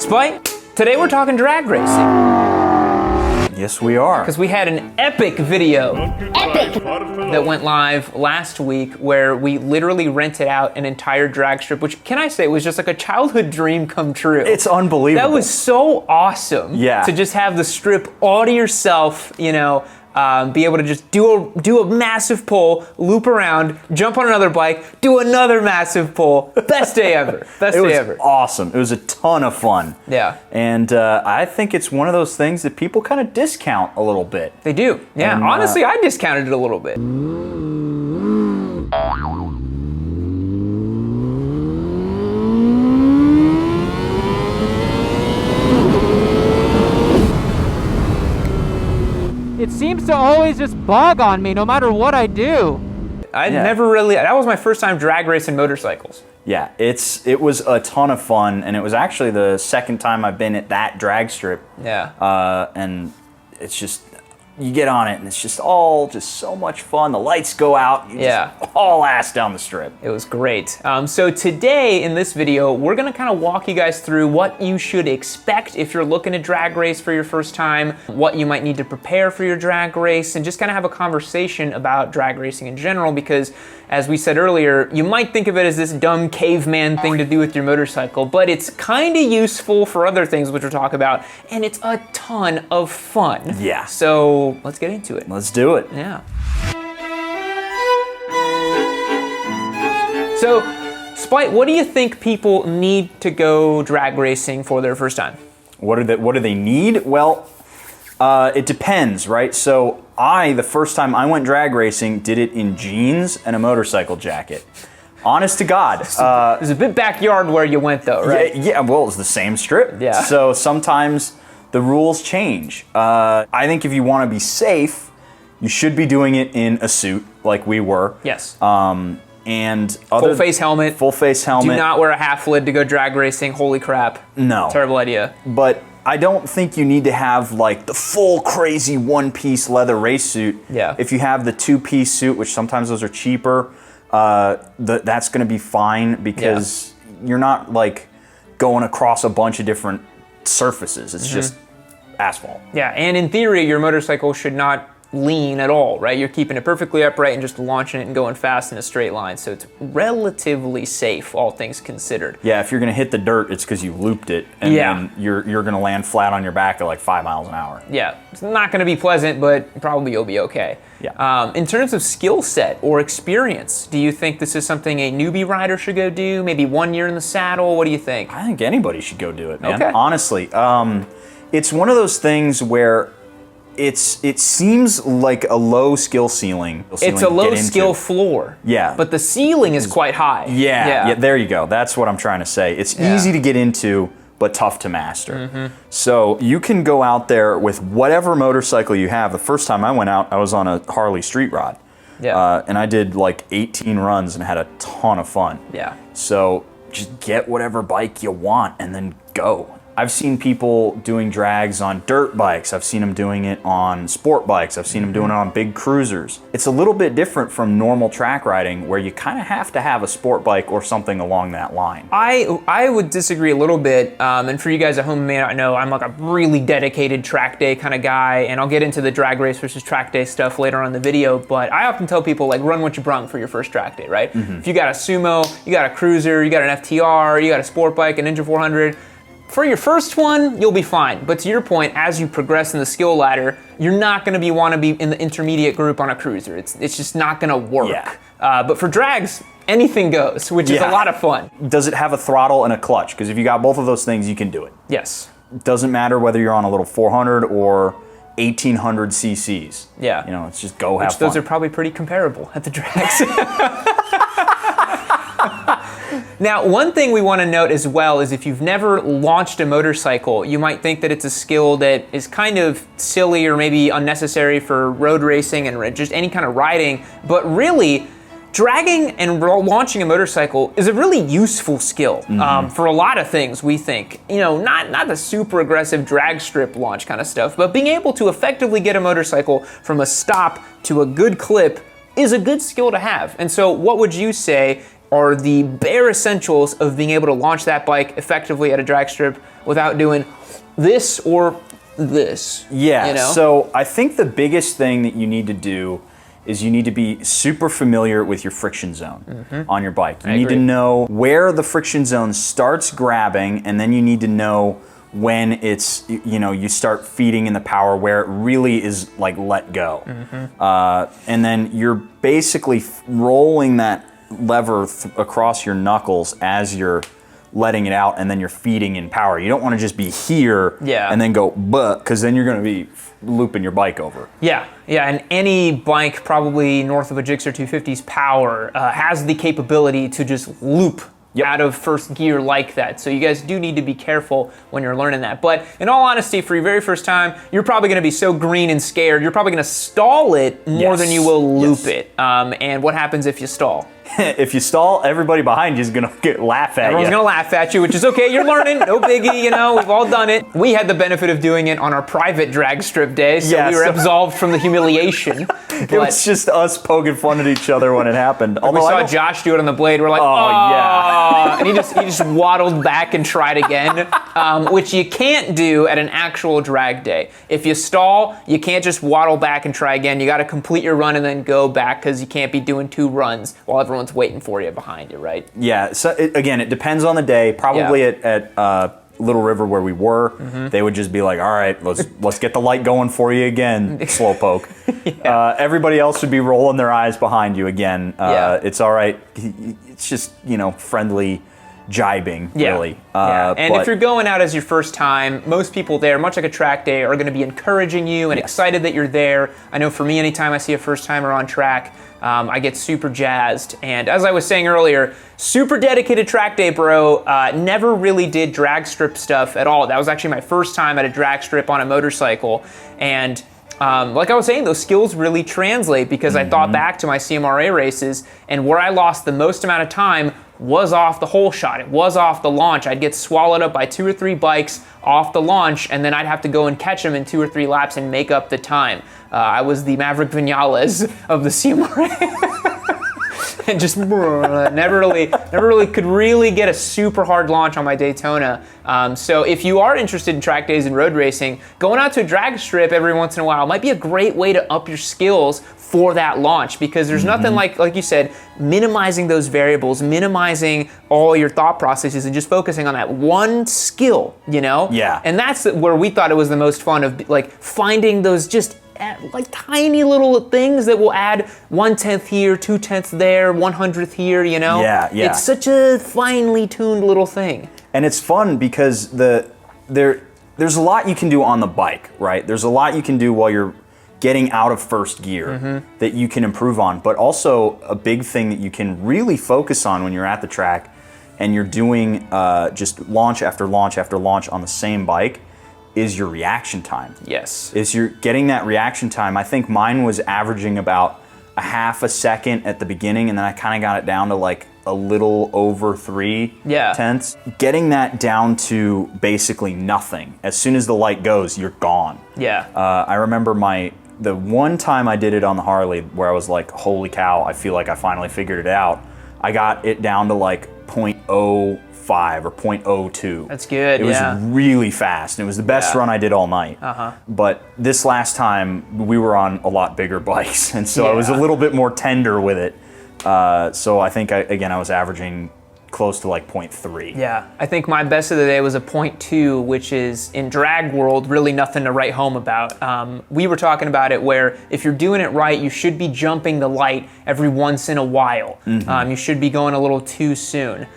Spike, today we're talking drag racing. Yes, we are. Because we had an epic video that went live last week where we literally rented out an entire drag strip, which, can I say, was just like a childhood dream come true. It's unbelievable. That was so awesome. Yeah. To just have the strip all to yourself, you know, be able to just do a massive pull, loop around, jump on another bike, do another massive pull. Best day ever. Best day ever. It was awesome. It was a ton of fun. Yeah. And I think it's one of those things that people kind of discount a little bit. They do. Yeah. And, honestly, I discounted it a little bit. It seems to always just bug on me no matter what I do. Never really, that was my first time drag racing motorcycles. Yeah, it was a ton of fun, and it was actually the second time I've been at that drag strip. Yeah. And it's just, you get on it and it's just all just so much fun. The lights go out, you just all ass down the strip. It was great. So today in this video, we're gonna kind of walk you guys through what you should expect if you're looking to drag race for your first time, what you might need to prepare for your drag race, and just kind of have a conversation about drag racing in general, because as we said earlier, you might think of it as this dumb caveman thing to do with your motorcycle, but it's kind of useful for other things which we'll talk about, and it's a ton of fun. Yeah. So let's get into it. Let's do it. Yeah. So, Spike, what do you think people need to go drag racing for their first time? What do they need? Well, it depends, right? So the first time I went drag racing, did it in jeans and a motorcycle jacket. Honest to God. There's a bit backyard where you went though, right? Yeah, well, it's the same strip. Yeah. So sometimes the rules change. I think if you want to be safe, you should be doing it in a suit like we were. Yes. And full face helmet. Full face helmet. Do not wear a half lid to go drag racing. Holy crap. No. Terrible idea. But I don't think you need to have like the full crazy one-piece leather race suit. Yeah. If you have the two-piece suit, which sometimes those are cheaper, that's going to be fine, because you're not like going across a bunch of different surfaces. It's just asphalt. Yeah, and in theory, your motorcycle should not lean at all, right? You're keeping it perfectly upright and just launching it and going fast in a straight line, so it's relatively safe, all things considered. Yeah, if you're gonna hit the dirt, it's because you looped it, and then you're gonna land flat on your back at like 5 miles an hour. Yeah, it's not gonna be pleasant, but probably you'll be okay. Yeah. In terms of skill set or experience, do you think this is something a newbie rider should go do? Maybe 1 year in the saddle? What do you think? I think anybody should go do it, man. Okay. Honestly, it's one of those things where it seems like a low skill ceiling. It's a low skill floor. Yeah. But the ceiling is quite high. Yeah, there you go. That's what I'm trying to say. It's easy to get into, but tough to master. So you can go out there with whatever motorcycle you have. The first time I went out, I was on a Harley street rod. Yeah. And I did like 18 runs and had a ton of fun. Yeah. So just get whatever bike you want and then go. I've seen people doing drags on dirt bikes. I've seen them doing it on sport bikes. I've seen them doing it on big cruisers. It's a little bit different from normal track riding, where you kind of have to have a sport bike or something along that line. I would disagree a little bit, and for you guys at home who may not know, I'm like a really dedicated track day kind of guy, and I'll get into the drag race versus track day stuff later on in the video, but I often tell people, like, run what you brung for your first track day, right? If you got a sumo, you got a cruiser, you got an FTR, you got a sport bike, a Ninja 400, for your first one, you'll be fine. But to your point, as you progress in the skill ladder, you're not gonna want to be in the intermediate group on a cruiser. It's just not gonna work. Yeah. But for drags, anything goes, which is a lot of fun. Does it have a throttle and a clutch? Because if you got both of those things, you can do it. Yes. Doesn't matter whether you're on a little 400 or 1800 cc's. Yeah. You know, it's just go have fun. Those fun. are probably pretty comparable at the drags. Now, one thing we want to note as well is if you've never launched a motorcycle, you might think that it's a skill that is kind of silly or maybe unnecessary for road racing and just any kind of riding, but really, dragging and launching a motorcycle is a really useful skill for a lot of things, we think. You know, not the super aggressive drag strip launch kind of stuff, but being able to effectively get a motorcycle from a stop to a good clip is a good skill to have. And so what would you say are the bare essentials of being able to launch that bike effectively at a drag strip without doing this or this. Yeah, you know? So I think the biggest thing that you need to do is you need to be super familiar with your friction zone on your bike. You need to know where the friction zone starts grabbing, and then you need to know when it's, you know, you start feeding in the power, where it really is like let go. And then you're basically rolling that lever across your knuckles as you're letting it out, and then you're feeding in power. You don't want to just be here and then go but, because then you're going to be looping your bike over. Yeah, and any bike probably north of a Gixxer 250's power has the capability to just loop out of first gear like that. So you guys do need to be careful when you're learning that. But in all honesty, for your very first time, you're probably gonna be so green and scared, you're probably gonna stall it more than you will loop it. And what happens if you stall? If you stall, everybody behind you is gonna laugh at you. Everyone's gonna laugh at you, which is okay, you're learning, no biggie, you know, we've all done it. We had the benefit of doing it on our private drag strip day, so we were absolved from the humiliation. It was just us poking fun at each other when it happened. We saw Josh do it on the blade, we're like, yeah. And he just waddled back and tried again, which you can't do at an actual drag day. If you stall, you can't just waddle back and try again. You gotta complete your run and then go back, because you can't be doing 2 runs while everyone's waiting for you behind you, right? Yeah, so again, it depends on the day. Probably at Little River where we were, they would just be like, all right, let's get the light going for you again, slowpoke. Everybody else would be rolling their eyes behind you again. It's all right. It's just, you know, friendly jibing, really. And if you're going out as your first time, most people there, much like a track day, are going to be encouraging you and excited that you're there. I know for me, anytime I see a first timer on track, I get super jazzed. And as I was saying earlier, super dedicated track day bro, never really did drag strip stuff at all. That was actually my first time at a drag strip on a motorcycle. And like I was saying, those skills really translate, because I thought back to my CMRA races, and where I lost the most amount of time was off the hole shot. It was off the launch. I'd get swallowed up by 2 or 3 bikes off the launch, and then I'd have to go and catch them in 2 or 3 laps and make up the time. I was the Maverick Vinales of the CMRA. And just never really could really get a super hard launch on my Daytona. So if you are interested in track days and road racing, going out to a drag strip every once in a while might be a great way to up your skills for that launch, because there's nothing like you said, minimizing those variables, minimizing all your thought processes, and just focusing on that one skill, you know? Yeah. And that's where we thought it was the most fun, of like finding those just like tiny little things that will add 1/10 here, 2/10 there, 100th here, you know? Yeah. It's such a finely tuned little thing. And it's fun because there's a lot you can do on the bike, right? There's a lot you can do while you're getting out of first gear that you can improve on, but also a big thing that you can really focus on when you're at the track and you're doing just launch after launch after launch on the same bike is your reaction time. Yes. Is you're getting that reaction time. I think mine was averaging about a half a second at the beginning, and then I kind of got it down to like a little over 3/10. Getting that down to basically nothing. As soon as the light goes, you're gone. Yeah. I remember the one time I did it on the Harley where I was like, holy cow, I feel like I finally figured it out. I got it down to like 0.05 or 0.02. That's good. It was really fast. And it was the best run I did all night. But this last time we were on a lot bigger bikes, and so I was a little bit more tender with it. So I think I was averaging close to like 0.3. Yeah, I think my best of the day was a 0.2, which is in drag world really nothing to write home about. We were talking about it where if you're doing it right, you should be jumping the light every once in a while. You should be going a little too soon.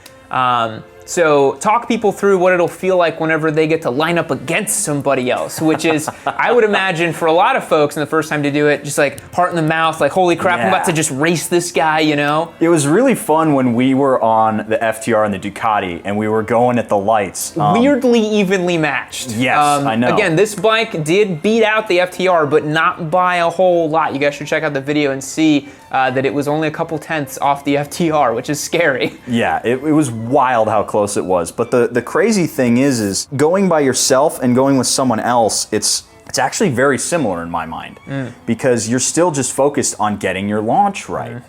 So talk people through what it'll feel like whenever they get to line up against somebody else, which is, I would imagine for a lot of folks, in the first time to do it, just like heart in the mouth, like, holy crap, I'm about to just race this guy, you know? It was really fun when we were on the FTR and the Ducati and we were going at the lights. Weirdly evenly matched. Yes, I know. Again, this bike did beat out the FTR, but not by a whole lot. You guys should check out the video and see that it was only a couple tenths off the FTR, which is scary. Yeah, it was wild how close it was. But the crazy thing is going by yourself and going with someone else, it's actually very similar in my mind, because you're still just focused on getting your launch right.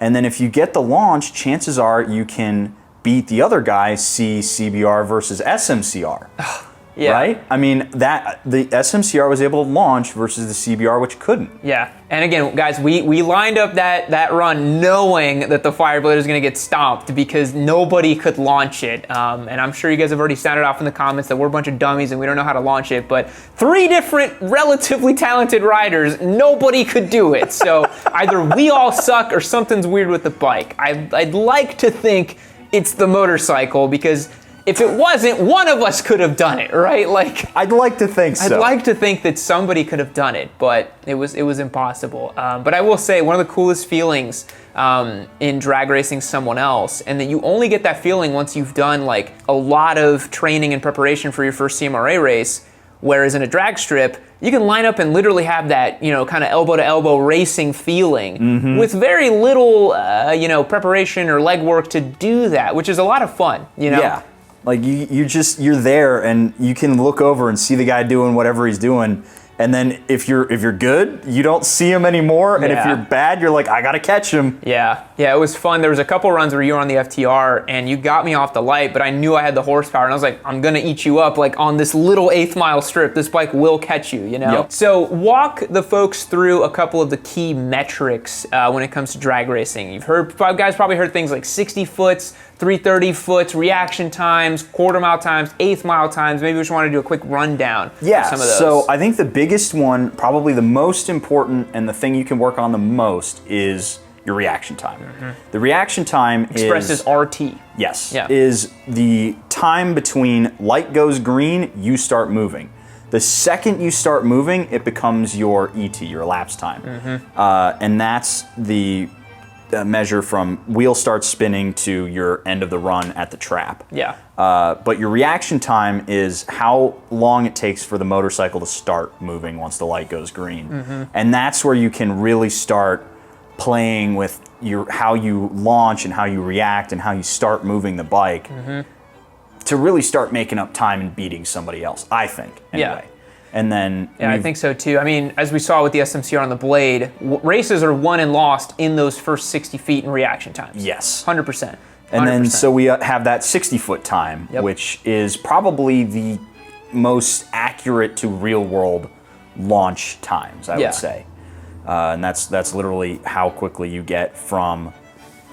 And then if you get the launch, chances are you can beat the other guy, CBR versus SMCR. Yeah. Right? I mean, that the SMCR was able to launch versus the CBR, which couldn't. Yeah. And again, guys, we lined up that run knowing that the FIREBLADE was going to get stomped because nobody could launch it. And I'm sure you guys have already sounded off in the comments that we're a bunch of dummies and we don't know how to launch it. But 3 different relatively talented riders, nobody could do it. So either we all suck or something's weird with the bike. I'd like to think it's the motorcycle because if it wasn't, one of us could have done it, right? Like, I'd like to think so. I'd like to think that somebody could have done it, but it was impossible. But I will say, one of the coolest feelings in drag racing someone else, and that you only get that feeling once you've done like a lot of training and preparation for your first CMRA race, whereas in a drag strip, you can line up and literally have that, you know, kind of elbow to elbow racing feeling with very little, you know, preparation or legwork to do that, which is a lot of fun, you know? Yeah. Like you're there and you can look over and see the guy doing whatever he's doing. And then if you're good, you don't see him anymore. And if you're bad, you're like, I gotta catch him. Yeah, it was fun. There was a couple runs where you were on the FTR and you got me off the light, but I knew I had the horsepower and I was like, I'm gonna eat you up like on this little 1/8 mile strip. This bike will catch you, you know? Yep. So walk the folks through a couple of the key metrics when it comes to drag racing. Guys probably heard things like 60 foots, 330 foots, reaction times, quarter mile times, 1/8 mile times. Maybe we just want to do a quick rundown of some of those. So I think the biggest one, probably the most important and the thing you can work on the most is your reaction time. The reaction time expressed as RT. Yes. Yeah. Is the time between light goes green, you start moving. The second you start moving, it becomes your ET, your elapsed time. And that's the measure from wheel starts spinning to your end of the run at the trap. Yeah. But your reaction time is how long it takes for the motorcycle to start moving once the light goes green. And that's where you can really start playing with how you launch and how you react and how you start moving the bike to really start making up time and beating somebody else, I think, anyway. And then I think so too. I mean, as we saw with the SMCR on the Blade, races are won and lost in those first 60 feet in reaction times. Yes. 100%. And then so we have that 60-foot time, which is probably the most accurate to real world launch times, I would say. And that's literally how quickly you get from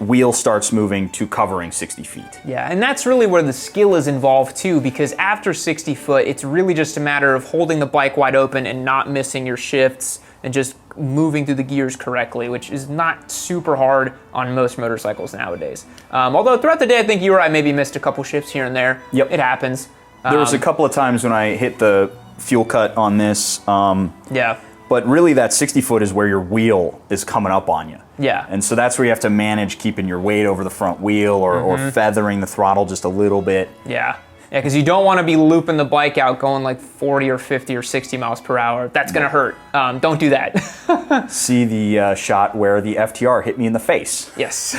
wheel starts moving to covering 60 feet. Yeah, and that's really where the skill is involved too, because after 60 foot, it's really just a matter of holding the bike wide open and not missing your shifts and just moving through the gears correctly, which is not super hard on most motorcycles nowadays. Although throughout the day, I think you or I maybe missed a couple shifts here and there. Yep. It happens. There was a couple of times when I hit the fuel cut on this. Yeah. But really that 60 foot is where your wheel is coming up on you. Yeah. And so that's where you have to manage keeping your weight over the front wheel or feathering the throttle just a little bit. Yeah. Yeah, because you don't want to be looping the bike out going like 40 or 50 or 60 miles per hour. That's going to hurt. Don't do that. See the shot where the FTR hit me in the face. Yes.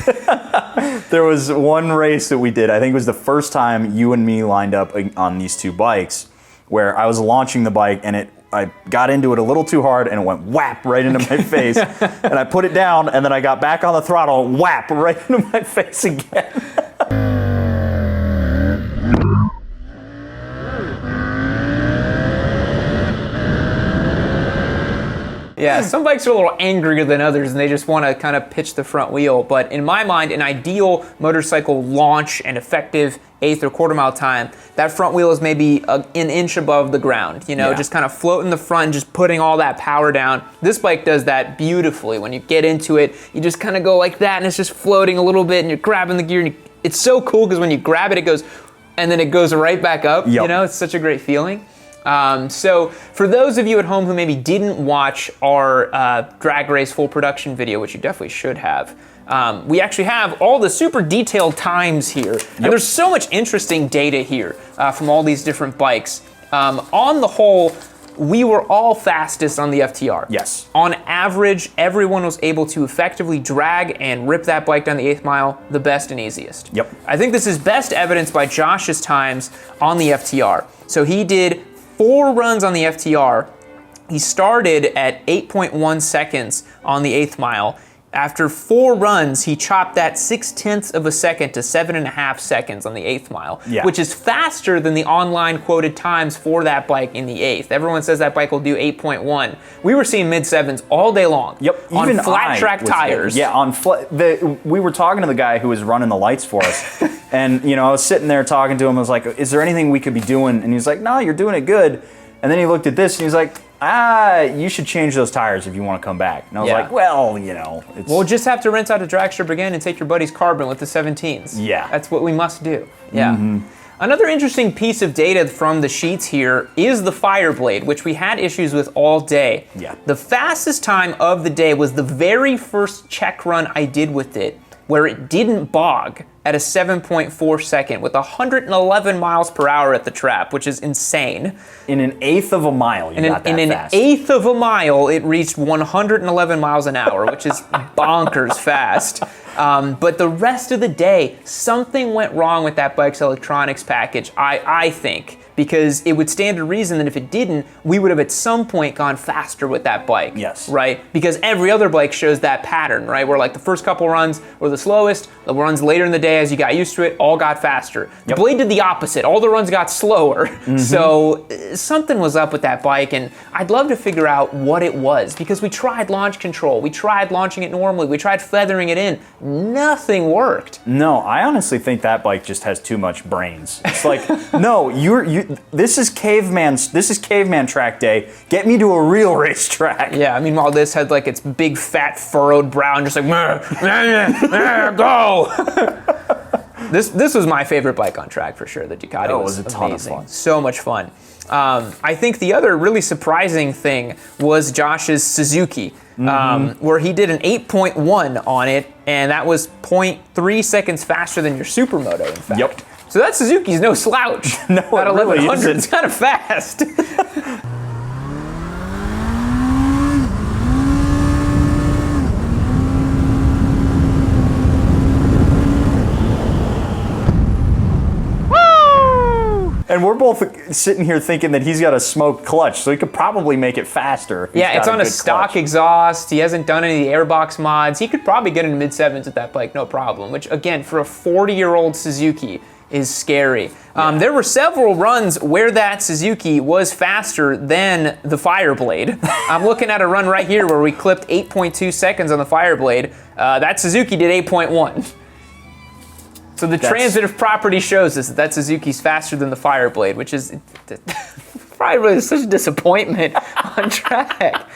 There was one race that we did, I think it was the first time you and me lined up on these two bikes, where I was launching the bike and I got into it a little too hard and it went whap right into my face. And I put it down and then I got back on the throttle and whap right into my face again. Yeah, some bikes are a little angrier than others and they just want to kind of pitch the front wheel. But in my mind, an ideal motorcycle launch and effective 1/8 or quarter mile time, that front wheel is maybe an inch above the ground, you know, just kind of floating the front and just putting all that power down. This bike does that beautifully. When you get into it, you just kind of go like that and it's just floating a little bit and you're grabbing the gear. And it's so cool because when you grab it, it goes, and then it goes right back up. You know, it's such a great feeling. So for those of you at home who maybe didn't watch our drag race full production video, which you definitely should have, we actually have all the super detailed times here. And there's so much interesting data here from all these different bikes. On the whole, we were all fastest on the FTR. Yes. On average, everyone was able to effectively drag and rip that bike down the 1/8 mile the best and easiest. Yep. I think this is best evidenced by Josh's times on the FTR. So he did 4 runs on the FTR. He started at 8.1 seconds on the 1/8 mile. After 4 runs, he chopped that 0.6 of a second to 7.5 seconds on the 8th mile, which is faster than the online quoted times for that bike in the 8th. Everyone says that bike will do 8.1. We were seeing mid-7s all day long. Yep, on even flat track tires. Yeah, on we were talking to the guy who was running the lights for us, and you know, I was sitting there talking to him. I was like, "Is there anything we could be doing?" And he was like, "No, you're doing it good." And then he looked at this and he was like, you should change those tires if you want to come back. And I was like, well, you know. We'll just have to rinse out a drag strip again and take your buddy's carbon with the 17s. Yeah. That's what we must do. Yeah. Another interesting piece of data from the sheets here is the FIREBLADE, which we had issues with all day. Yeah. The fastest time of the day was the very first check run I did with it, where it didn't bog at a 7.4 second with 111 miles per hour at the trap, which is insane. In an eighth of a mile, you got that fast. In an eighth of a mile, it reached 111 miles an hour, which is bonkers fast. But the rest of the day, something went wrong with that bike's electronics package, I think. Because it would stand to reason that if it didn't, we would have at some point gone faster with that bike. Yes. Right? Because every other bike shows that pattern, right? Where like the first couple runs were the slowest, the runs later in the day as you got used to it, all got faster. The Blade did the opposite. All the runs got slower. So something was up with that bike, and I'd love to figure out what it was, because we tried launch control, we tried launching it normally, we tried feathering it in. Nothing worked. No, I honestly think that bike just has too much brains. It's like, no, this is caveman track day. Get me to a real racetrack. Yeah, meanwhile this had like its big fat furrowed brow and just like, go. This was my favorite bike on track for sure. The Ducati was a ton of fun. So much fun. I think the other really surprising thing was Josh's Suzuki, where he did an 8.1 on it, and that was 0.3 seconds faster than your Supermoto, in fact. Yep. So that Suzuki's no slouch. No, at it really 1100, isn't. it's kind of fast. And we're both sitting here thinking that he's got a smoked clutch, so he could probably make it faster. If Yeah, he's it's got on a good stock clutch. exhaust. He hasn't done any of the airbox mods. He could probably get into mid-7s with that bike, no problem, which again, for a 40-year-old Suzuki, is scary. There were several runs where that Suzuki was faster than the FIREBLADE. I'm looking at a run right here where we clipped 8.2 seconds on the FIREBLADE. That Suzuki did 8.1. So the transitive property shows us that Suzuki's faster than the FIREBLADE, which is probably such a disappointment on track.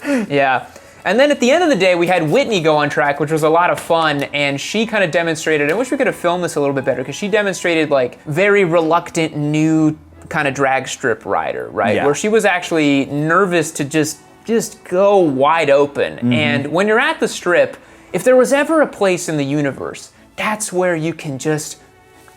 Yeah. And then at the end of the day, we had Whitney go on track, which was a lot of fun, and she kind of demonstrated, I wish we could have filmed this a little bit better, because she demonstrated like very reluctant new kind of drag strip rider, right? Yeah. Where she was actually nervous to just go wide open. And when you're at the strip, if there was ever a place in the universe, that's where you can just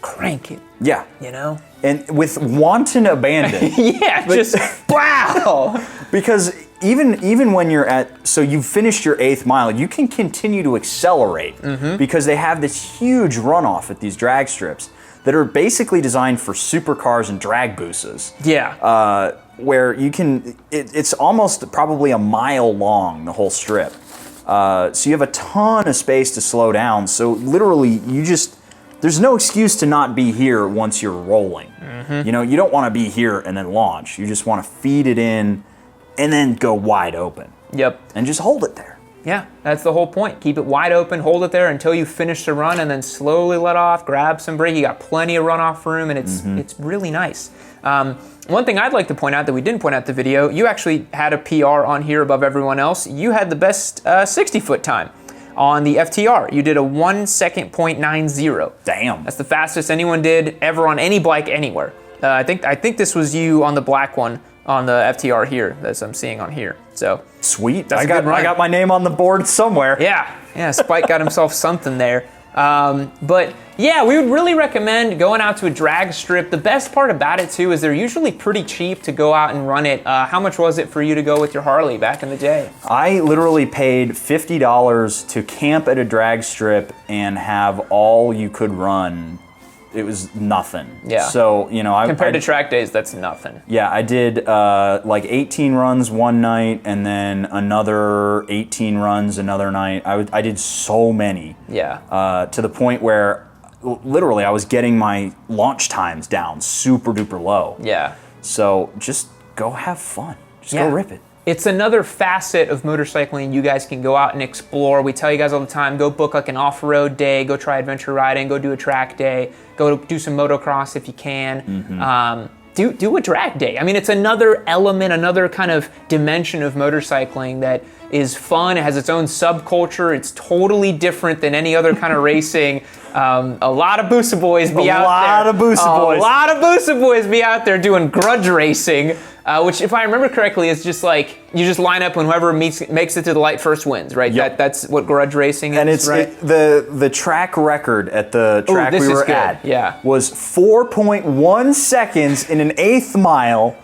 crank it. Yeah. You know? And with wanton abandon. Yeah, just wow. Because even when you're so you've finished your 8th mile, you can continue to accelerate because they have this huge runoff at these drag strips that are basically designed for supercars and drag busas. Yeah. Where you can, it's almost probably a mile long, the whole strip. So you have a ton of space to slow down. So literally, there's no excuse to not be here once you're rolling. You know, you don't want to be here and then launch. You just want to feed it in and then go wide open. Yep. And just hold it there. Yeah, that's the whole point. Keep it wide open, hold it there until you finish the run, and then slowly let off, grab some brake. You got plenty of runoff room, and it's really nice. One thing I'd like to point out that we didn't point out in the video, you actually had a PR on here above everyone else. You had the best 60-foot time on the FTR. You did a 1 second .90. Damn. That's the fastest anyone did ever on any bike anywhere. I think this was you on the black one on the FTR here, as I'm seeing on here. So sweet. That's I a good run. got my name on the board somewhere. Yeah, Spike got himself something there. But yeah, we would really recommend going out to a drag strip. The best part about it too is they're usually pretty cheap to go out and run it. How much was it for you to go with your Harley back in the day? I literally paid $50 to camp at a drag strip and have all you could run. nothing. Yeah. So, you know, compared to track days, that's nothing. Yeah, I did like 18 runs one night and then another 18 runs another night. I did so many. Yeah. To the point where literally I was getting my launch times down super duper low. Yeah. So just go have fun. Just go rip it. It's another facet of motorcycling you guys can go out and explore. We tell you guys all the time, go book like an off-road day, go try adventure riding, go do a track day, go do some motocross if you can. Do a drag day. I mean, it's another element, another kind of dimension of motorcycling that is fun. It has its own subculture. It's totally different than any other kind of racing. A lot of Busa boys be out there. A lot of Busa boys be out there doing grudge racing, which, if I remember correctly, is just like you just line up and whoever makes it to the light first wins, right? Yep. That's what grudge racing is, and it's right? The track record at the track we were at was 4.1 seconds in an eighth mile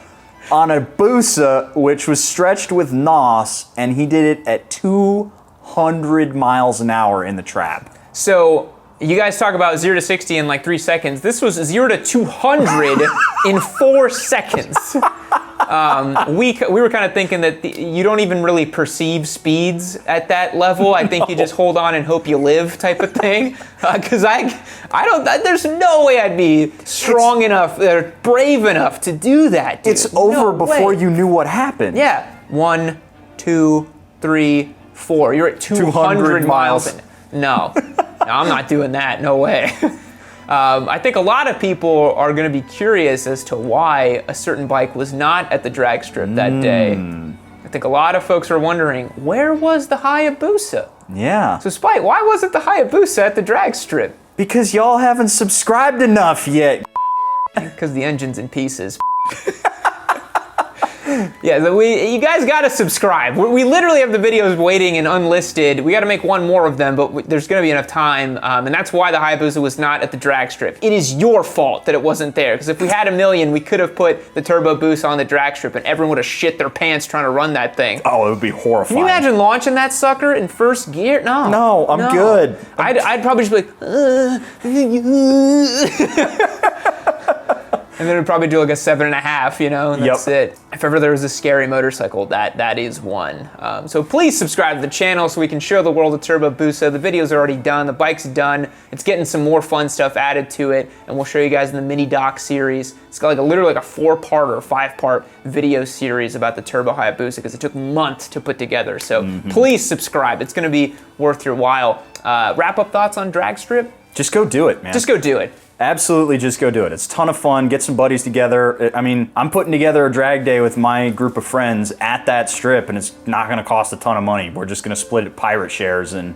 on a Busa, which was stretched with NOS, and he did it at 200 miles an hour in the trap. So you guys talk about 0 to 60 in like 3 seconds. This was 0 to 200 in 4 seconds. We were kind of thinking that you don't even really perceive speeds at that level. I think you just hold on and hope you live type of thing. Because there's no way I'd be strong enough or brave enough to do that, dude. It's over before you knew what happened. Yeah. 1, 2, 3, 4. You're at 200 miles. No, I'm not doing that. No way. I think a lot of people are going to be curious as to why a certain bike was not at the drag strip that day. I think a lot of folks are wondering, where was the Hayabusa? Yeah. So Spike, why wasn't the Hayabusa at the drag strip? Because y'all haven't subscribed enough yet. Because the engine's in pieces. Yeah, you guys gotta subscribe. We literally have the videos waiting and unlisted. We gotta make one more of them, but there's gonna be enough time, and that's why the Hayabusa was not at the drag strip. It is your fault that it wasn't there, because if we had 1 million, we could have put the Turbo Busa on the drag strip, and everyone would have shit their pants trying to run that thing. Oh, it would be horrifying. Can you imagine launching that sucker in first gear? No. No, I'm good. I'd probably just be like, and then it'd probably do like a 7.5, you know, and that's it. If ever there was a scary motorcycle, that is one. So please subscribe to the channel so we can show the world of Turbo Busa. The videos are already done, the bike's done. It's getting some more fun stuff added to it, and we'll show you guys in the mini doc series. It's got literally like a 4-part or 5-part video series about the Turbo Hayabusa because it took months to put together. So please subscribe. It's gonna be worth your while. Wrap up thoughts on drag strip? Just go do it, man. Just go do it. Absolutely, just go do it. It's a ton of fun. Get some buddies together. I mean, I'm putting together a drag day with my group of friends at that strip, and it's not going to cost a ton of money. We're just going to split it pirate shares, and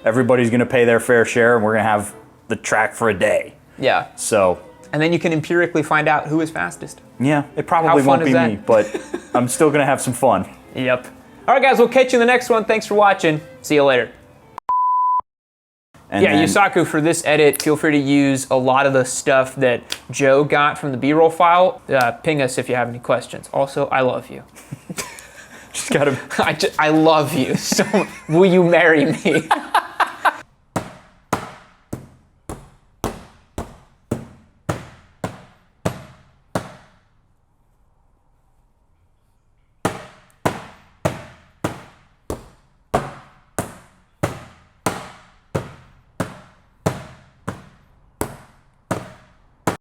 everybody's going to pay their fair share, and we're going to have the track for a day. Yeah. So. And then you can empirically find out who is fastest. Yeah, it probably won't be me, but I'm still going to have some fun. Yep. All right, guys, we'll catch you in the next one. Thanks for watching. See you later. And Yusaku, for this edit, feel free to use a lot of the stuff that Joe got from the B-roll file. Ping us if you have any questions. Also, I love you. Just gotta. I love you. So, will you marry me?